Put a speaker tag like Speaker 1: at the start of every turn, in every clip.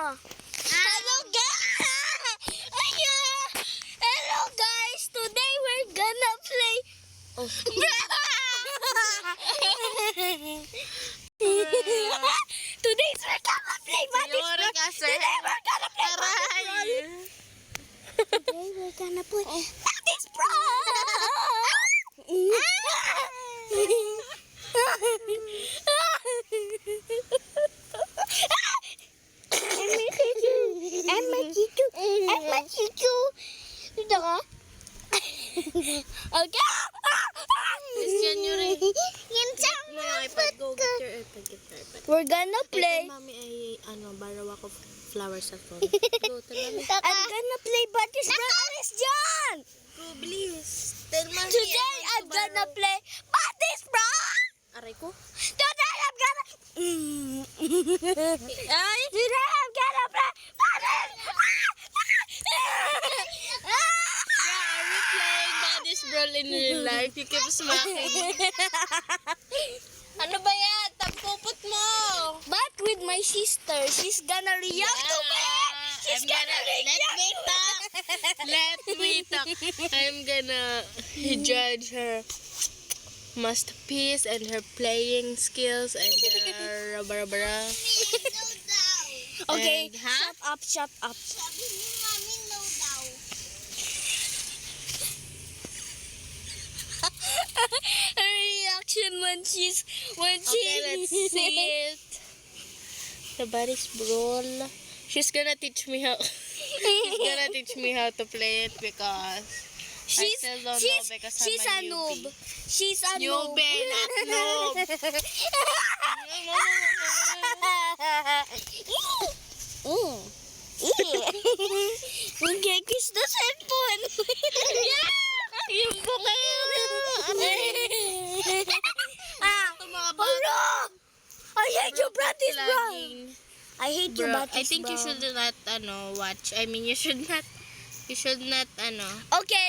Speaker 1: Hello guys! Hello guys! Today we're gonna play. Oh. Today we're gonna play Buddies Brawl. Today we're gonna play Buddies Emma Chichu. Dito ka? Okay.
Speaker 2: Christian, you rin.
Speaker 1: Yan sa
Speaker 2: iPad. Go get your iPad. Get your iPad.
Speaker 1: We're gonna play.
Speaker 2: Ito, mami, ay, borrow ako flowers sa phone. Go, tell mami.
Speaker 1: I'm gonna play Buddies Brawl. Alis dyan!
Speaker 2: Go, please. Tell mami.
Speaker 1: Today I'm gonna play Buddies Brawl.
Speaker 2: Aray ko.
Speaker 1: Today I'm gonna... Ay! Today I'm gonna play Buddies
Speaker 2: Are we playing Buddies Brawl in real life? You keep smacking. Ano ba yan? Tampupot mo.
Speaker 1: But with my sister, she's gonna react to me. She's gonna react to me.
Speaker 2: Let me talk. I'm gonna judge her masterpiece and her playing skills and her rabara.
Speaker 1: Okay,
Speaker 2: And, huh?
Speaker 1: shut up. Her reaction when she
Speaker 2: Okay, let's see it. The Buddies Brawl. She's gonna teach me how. She's gonna teach me how to play it because I still don't know because
Speaker 1: she's
Speaker 2: I'm
Speaker 1: a
Speaker 2: a
Speaker 1: noob.
Speaker 2: newbie.
Speaker 1: She's a noob.
Speaker 2: Newbie, not noob.
Speaker 1: Mag-kiss the cellphone.
Speaker 2: Yung bukil.
Speaker 1: Hala! I hate you, Buddies Brawl. I hate you,
Speaker 2: Bro,
Speaker 1: Buddies
Speaker 2: I think you
Speaker 1: Brawl.
Speaker 2: should not watch. I mean, you should not
Speaker 1: Okay,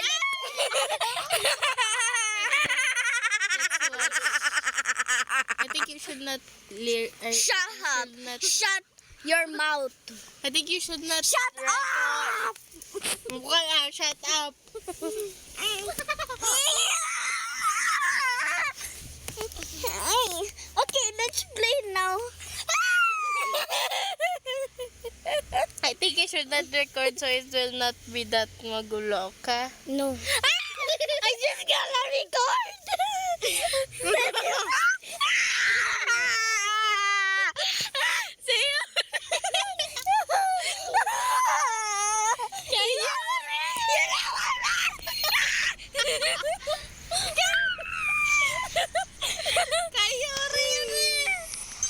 Speaker 2: I think you should not
Speaker 1: shut up. Shut your mouth.
Speaker 2: I think you should not
Speaker 1: Shut up!
Speaker 2: Shut up.
Speaker 1: Okay, let's play now.
Speaker 2: I think you should not record so it will not be that magulo, okay?
Speaker 1: No. I just gonna record.
Speaker 2: See you.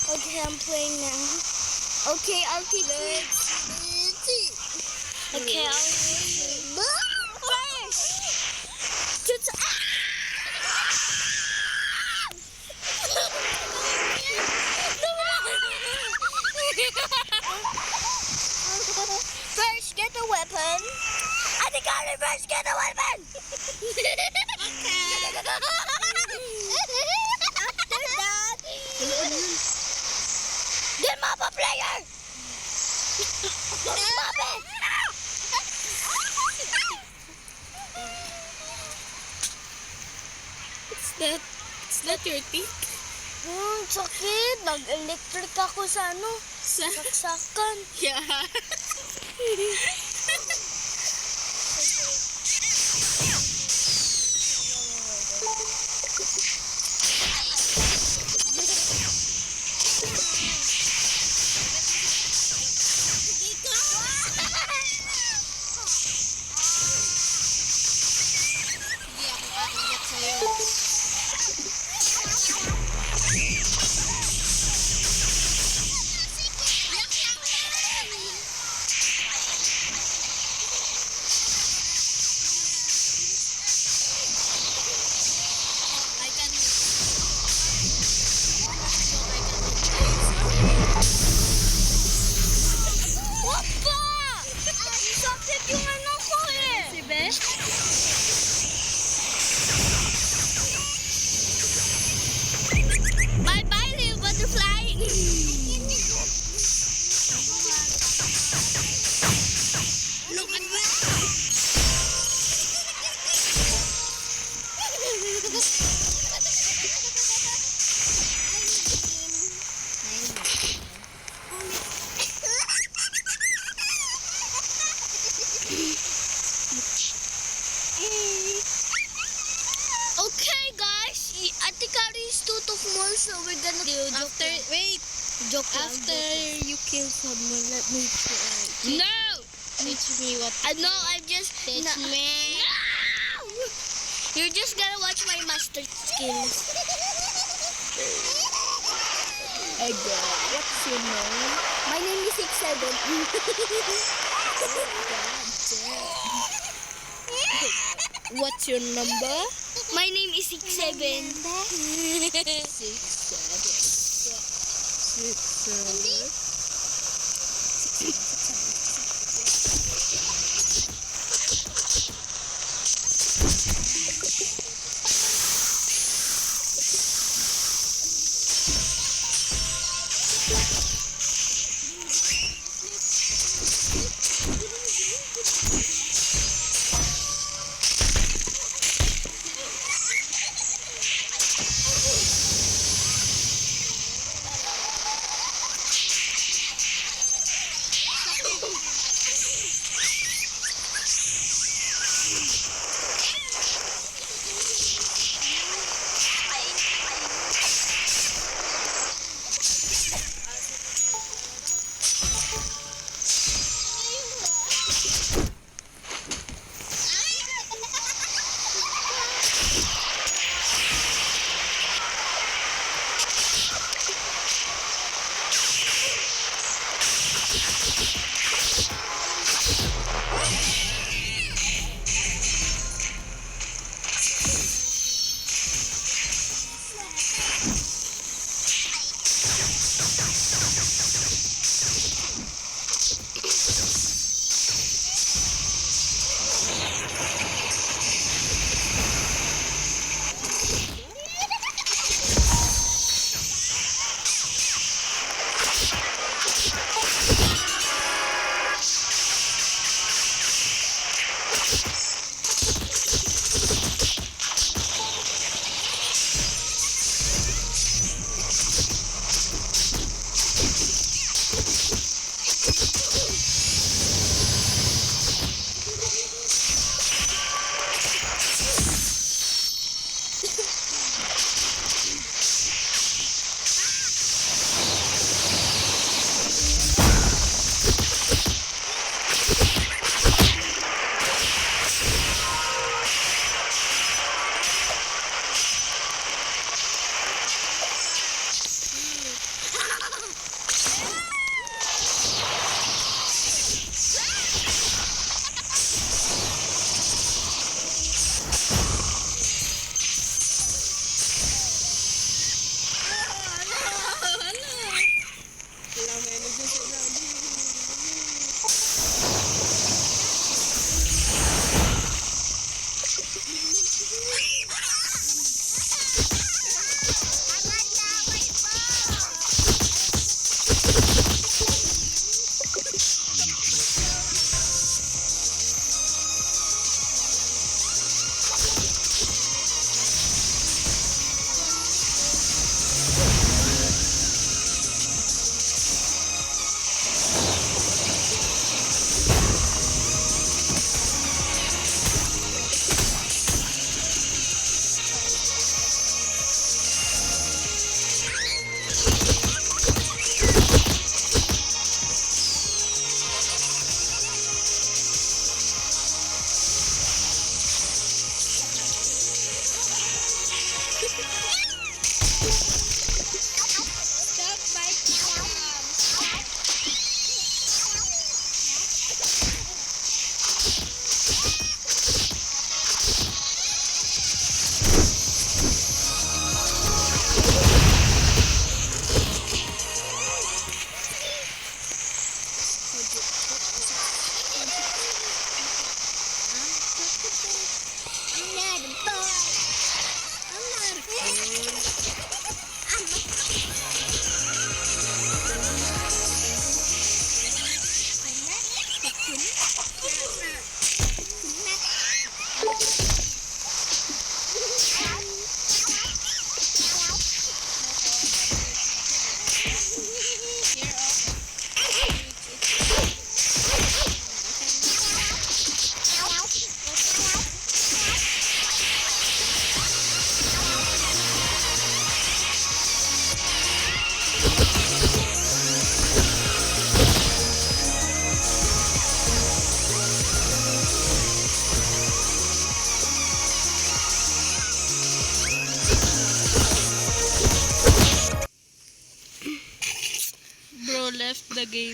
Speaker 1: Okay, I'm playing now. Okay, I'll teach you. Okay, I'll first. First, get a weapon. I think I'll first get a weapon. After that, get mop a player. Mop it.
Speaker 2: It's not your teeth.
Speaker 1: Sakit. Nag-electric ako sa saksakan.
Speaker 2: Yeah.
Speaker 1: Joke lang.
Speaker 2: After you kill someone, let me try.
Speaker 1: No!
Speaker 2: Teach me what to
Speaker 1: No, I'm just...
Speaker 2: Teach me.
Speaker 1: No! You're just gonna watch my master skills.
Speaker 2: Again. What's your name?
Speaker 1: My name is 67.
Speaker 2: What's your number?
Speaker 1: My name is 67.
Speaker 2: 6, 7.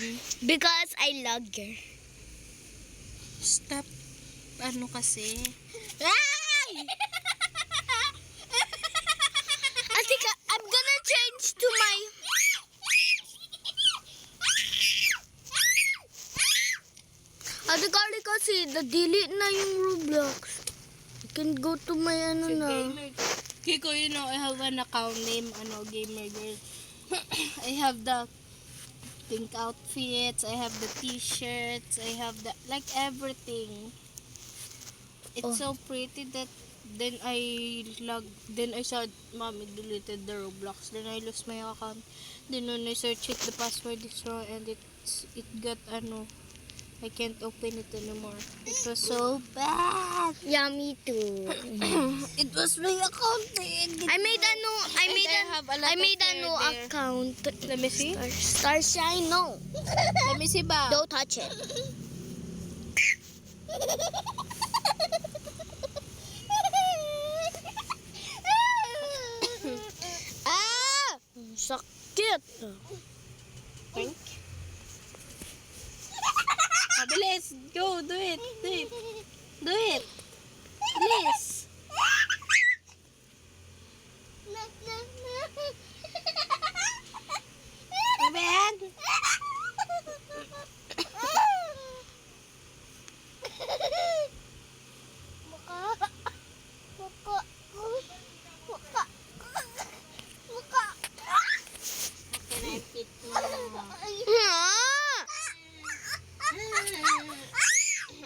Speaker 2: game.
Speaker 1: Because I love her.
Speaker 2: Stop. Ano kasi?
Speaker 1: Ay! Atika, I'm gonna change to my... Atika, kasi delete na yung Roblox. I can go to my ano na.
Speaker 2: Kiko, you know, I have an account name, Gamer Girl. I have the pink outfits, I have the t-shirts, I have the, like, everything. It's so pretty that then I saw mommy deleted the Roblox. Then I lost my account. Then when I search it, the password is wrong and it got I can't open it anymore. It was so bad.
Speaker 1: Yeah, me too.
Speaker 2: It was my account.
Speaker 1: I made a new account.
Speaker 2: Let me see.
Speaker 1: Starshine, no.
Speaker 2: Let me see ba?
Speaker 1: Don't touch it. Ah! Sakit.
Speaker 2: Pink. Bilis. Go. Do it. Do it. Do it. Bilis. Ano ba yan?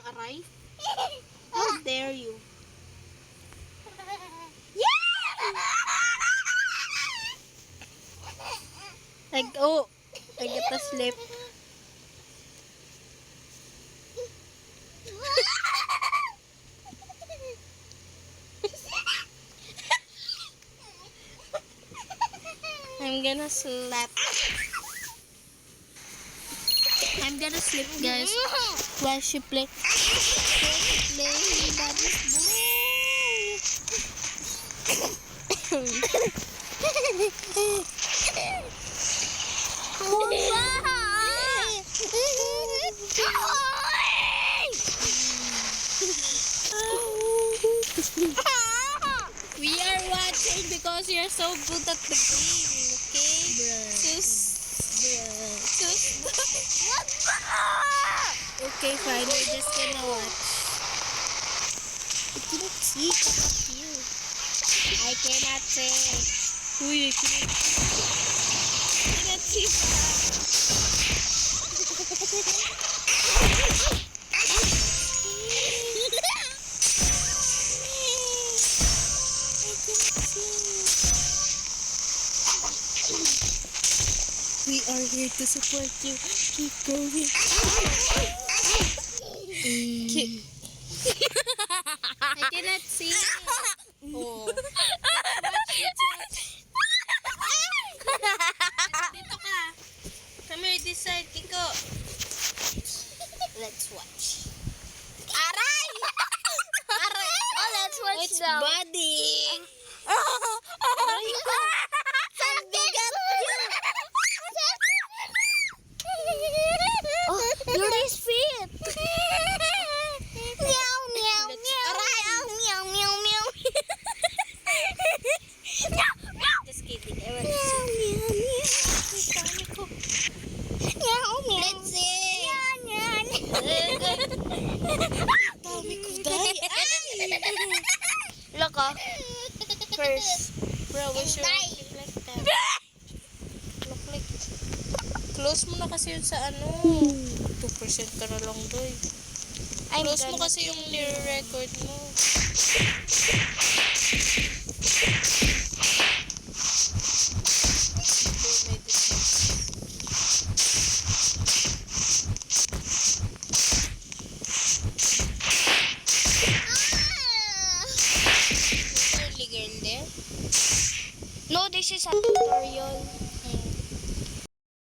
Speaker 2: Aray. How dare you? I get to sleep. I'm gonna slap. I'm gonna sleep, guys, while she play. We are watching because you're so good at the game, okay? Okay, fine. We're just gonna watch.
Speaker 1: I cannot see.
Speaker 2: I cannot say. Uy, I cannot see. We are here to support you. Keep going. I cannot see. Oh. Let's watch. Dito ka. Come here, this side, Kiko. Let's watch. Aray! Aray!
Speaker 1: Oh, let's watch
Speaker 2: It's
Speaker 1: now.
Speaker 2: body.
Speaker 1: Oh, look at his feet. Meow, meow, meow. Meow, meow, meow, meow. Meow, meow.
Speaker 2: Just kidding. I want
Speaker 1: Meow,
Speaker 2: to see.
Speaker 1: meow, meow. Meow, meow.
Speaker 2: Let's see.
Speaker 1: Meow,
Speaker 2: Dami ko dahil.
Speaker 1: Look, first.
Speaker 2: Bro, we should keep like that. Look like. Close mo na kasi yun sa 2% ka na lang doy. Close mo kasi yung nire-record mo.
Speaker 1: No, this is a tutorial.